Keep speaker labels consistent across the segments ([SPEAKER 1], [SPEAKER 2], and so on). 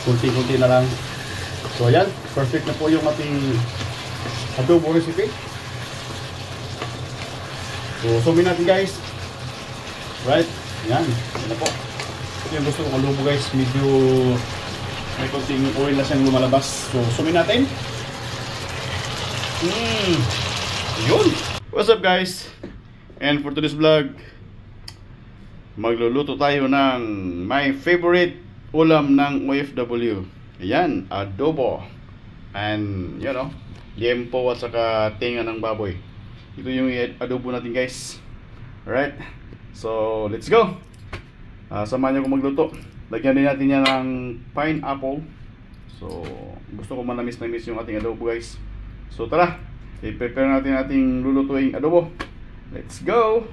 [SPEAKER 1] Kunti-kunti na lang. So ayan, perfect na po yung ating adobo recipe. So sumin natin guys. Right, yan, yan na po. Ito yung gusto kong adobo guys, medyo may konting oil na siyang lumalabas. So sumin natin. Yun. What's up guys? And for today's vlog, magluluto tayo ng my favorite ulam ng OFW. Ayan, adobo. And you know, liempo at saka tinga ng baboy. Ito yung adobo natin guys. Alright, so let's go. Samahan niyo ko magluto. Lagyan din natin yan ng pineapple. So gusto ko manamis-namis yung ating adobo guys. So tara, i-prepare natin ating lulutuing adobo. Let's go!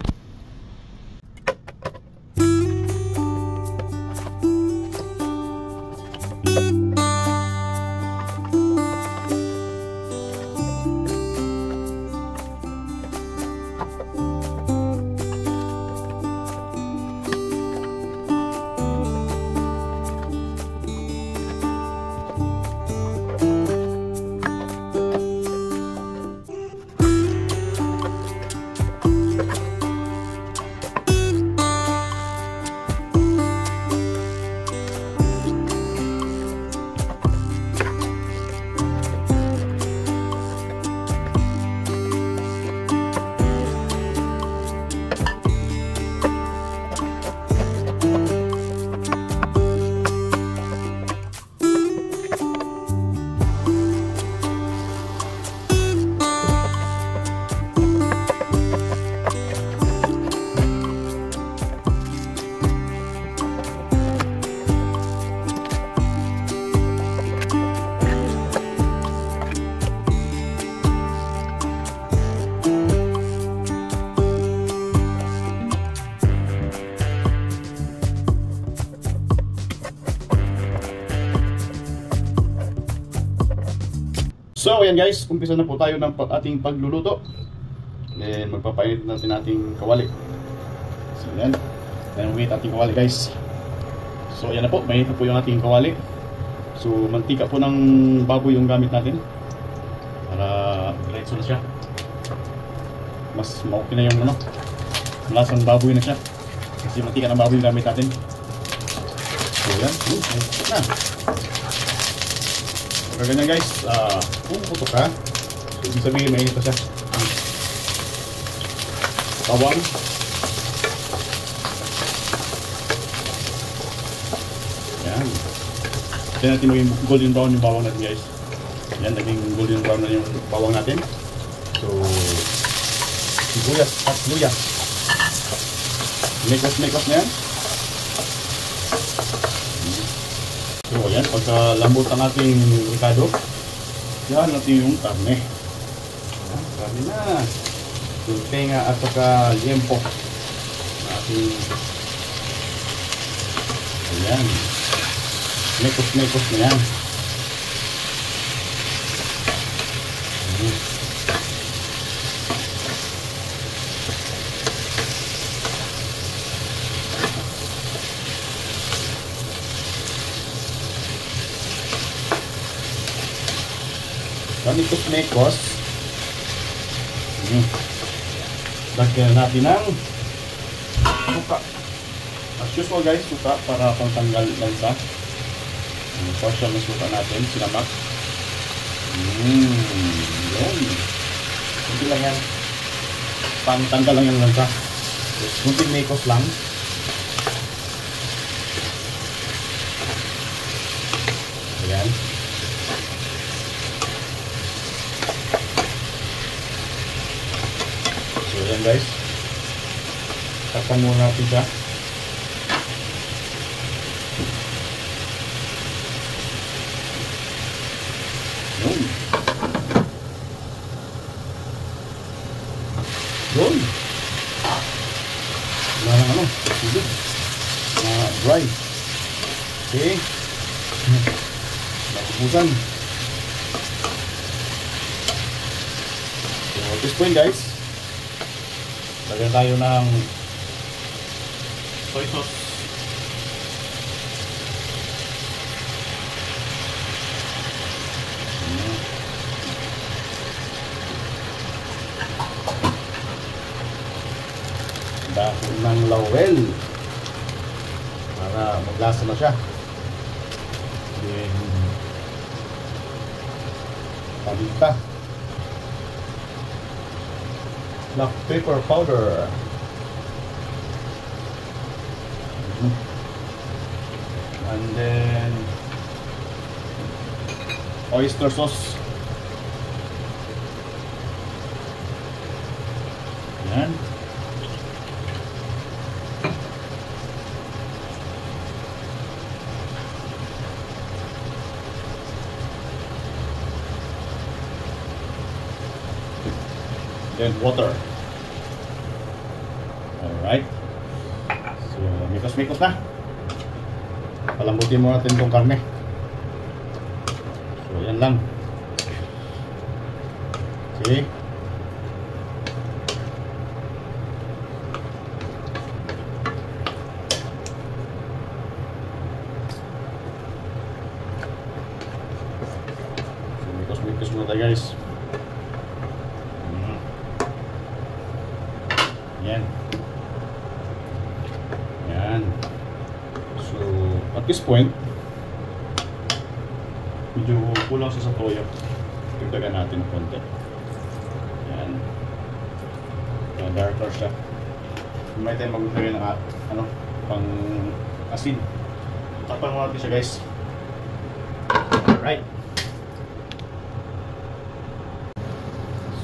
[SPEAKER 1] So ayan guys, umpisa na po tayo ng ating pagluluto. Then magpapainit natin ating kawali. So ayan, then wait ating kawali guys. So ayan na po, mainit na po yung ating kawali. So mantika po ng baboy yung gamit natin para diretso na siya. Mas okay na yung ano, lasang baboy na siya kasi mantika ng baboy yung gamit natin. So ayan, na ganyan guys, kung putok ka, so ibig sabihin mainit pa siya. Bawang. Yan. Tignan natin maging golden brown yung bawang natin guys. Yan, naging golden brown na yung bawang natin. So, sibuyas at luya. Mekos-mekos na yan. So ayan, pagka lambot ang ating ricado, yan natin yung karne. Ayan, karne na. Yung tenga at saka liempo na ating, ayan, mekos-mekos na yan. Mekos-mekos. Lagyan natin ng suka. As usual guys, suka para pangtanggal lansa. Partial na suka natin, sinamak. Yun. Kunti lang yan. Pangtanggal lang yung lansa. Kunting mekos lang. Ayan. So yan guys, takpan muna natin siya. Yun. Yun. Wala nang ano, sige. Dry. Okay. Nakubusan. So at this point guys, lagyan tayo ng soy sauce. dahon ng laurel para maglasa na siya. Then paminta, black pepper powder, and then oyster sauce. Yan. Then water. Alright. So, mikos-mikos na. Palambutin mo natin itong karne. So, yan lang. Okay. So, mikos-mikos muna tayo guys. Yan. Yan. So, at this point, medyo kulang siya sa toyo. Tigdagan natin ng konti. Yan. Darker siya. May tayo maglagay ng ano, pang asin. Tapang mo natin siya guys. Alright.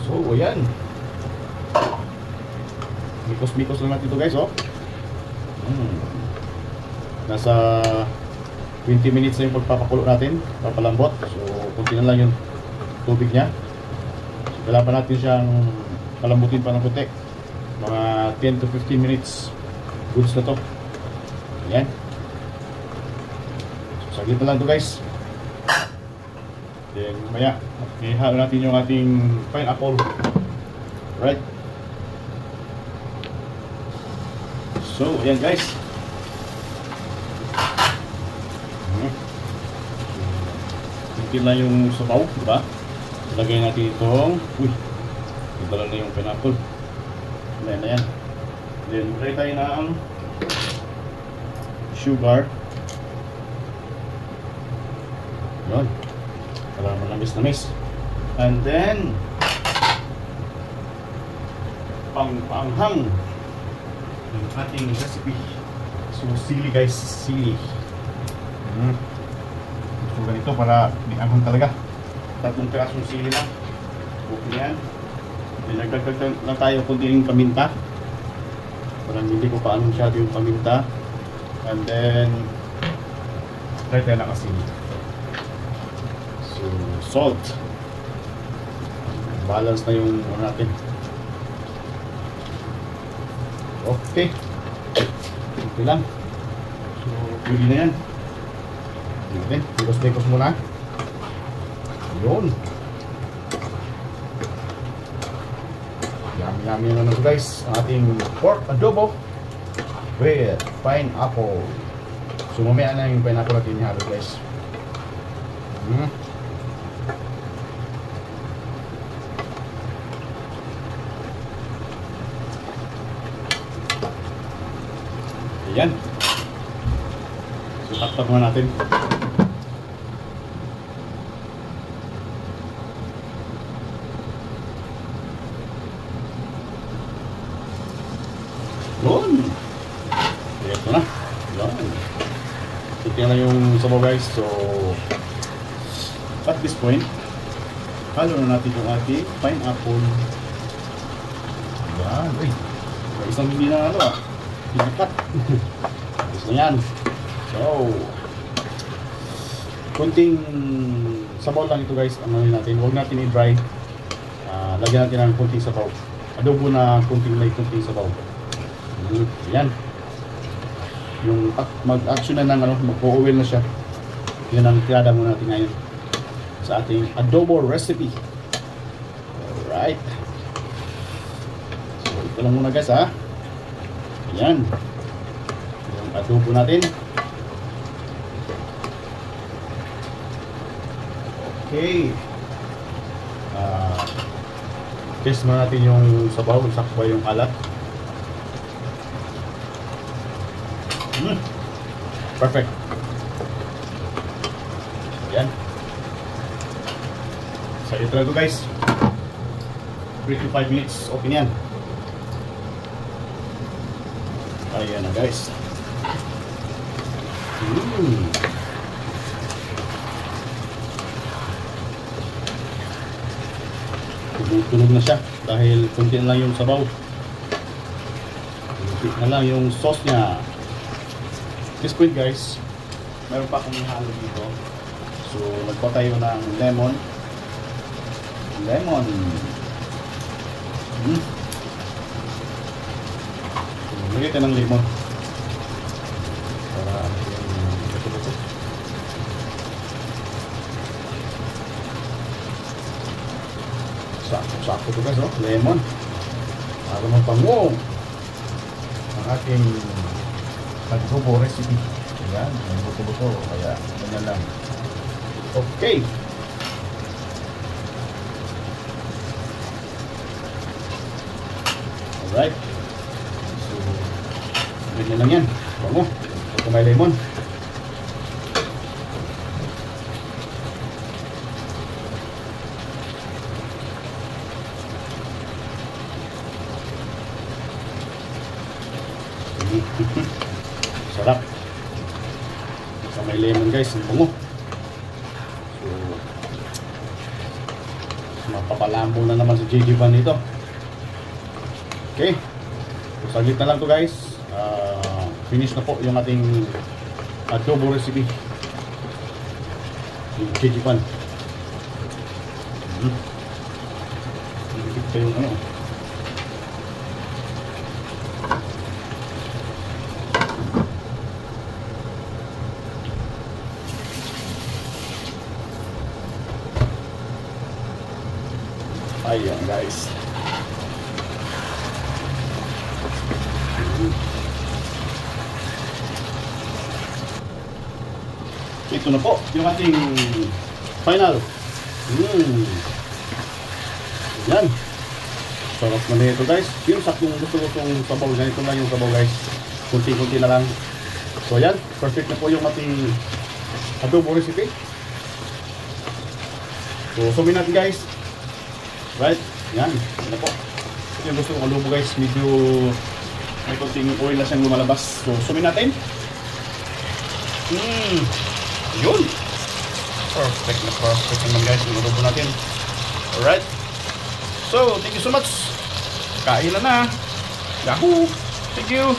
[SPEAKER 1] So, ayan. Mikos-mikos lang natin ito guys, oh. Nasa 20 minutes na yung pagpapakulo natin, papalambot. So, kunti na lang yung tubig niya. So, kailangan natin siyang palambutin pa ng kunti. Mga 10 to 15 minutes. Goods na to. Ayan. So, saglit na lang ito guys. Then, maya, ihalo natin yung ating pineapple. Right. So, ayan guys. Tingnan lang yung sabaw, diba? Ilagay natin itong, idala na yung pineapple. Ayan na yan. Then, try tayo na ang sugar. Yun. Para manamis-namis. And then, pang-panghang yung ating recipe. So, sili guys, sili. So, ganito para nianghang talaga. 3 pirasong sili lang. Okay yan. Nagdagdag lang tayo kunting paminta. Parang hindi ko paano masyado yung paminta. And then, try tayo ng asin. So, salt. Balance na yung ano natin. Okay. Okay lang. So, pwede na yan. Okay. Bikos-bikos muna. Yun. Yummy na ito guys. Ang ating pork adobo with pineapple. So, mamaya na yung pineapple natin ihalo guys. Ayan. So, taktak muna natin. Yun. Ito na. Yun. Ito na yung sabaw guys. So, at this point, halo na natin yung ating pineapple. Ayan. Uy. Isang hindi na ano pinakat. Gusto na yan. So, kunting sabaw lang ito guys. Ano natin, huwag natin i-dry. Lagyan natin ng kunting sabaw. Adobo na kunting sabaw. Yan. Yung mag-action na ng ano, mag-o-oil na siya. Yan ang tirada muna natin ngayon sa ating adobo recipe. Alright. So, ito lang muna guys ha. Yan. Yung adobo natin. Okay. Test mo natin yung sabaw, sakto ba yung alat. Perfect. Yan. So ito na ito guys. 3 to 5 minutes. Okay na yan. Ayan na guys. Tunog na siya dahil kunti na lang yung sabaw. Kunti na lang yung sauce niya. This point guys, meron pa akong halo dito. So nagpa tayo ng lemon. Lagyan tayo ng lemon para luto-luto. Sakto ito guys, oh, lemon para magpango ang ating adobo recipe. Ayan, may buto-buto, kaya ganyan lang. Okay. Alright. So, ganyan lang yan. Bango. Ito may lemon. Sarap. So, may lemon guys. Ang bango. So, mapapalambo na naman si JJ Van dito. Okay. So, saglit na lang to guys. Finish na po yung ating adobo recipe. Yung JJ Van. Ito yung ano. Ayan guys. Ito na po yung ating final. Yan. Sarap na nito guys. Yung saktong gusto kong sabaw. Ganito lang yung sabaw guys. Kunti-kunti na lang. So yan. Perfect na po yung ating adobo recipe. So sumin natin guys. Right? Yan. Yan na po. Yung gusto kong adobo guys. Medyo may konting oil na siyang lumalabas. So sumin natin. Yun. Perfect naman guys yung adobo natin. Alright. So, thank you so much. Kain na na. Yahoo! Thank you.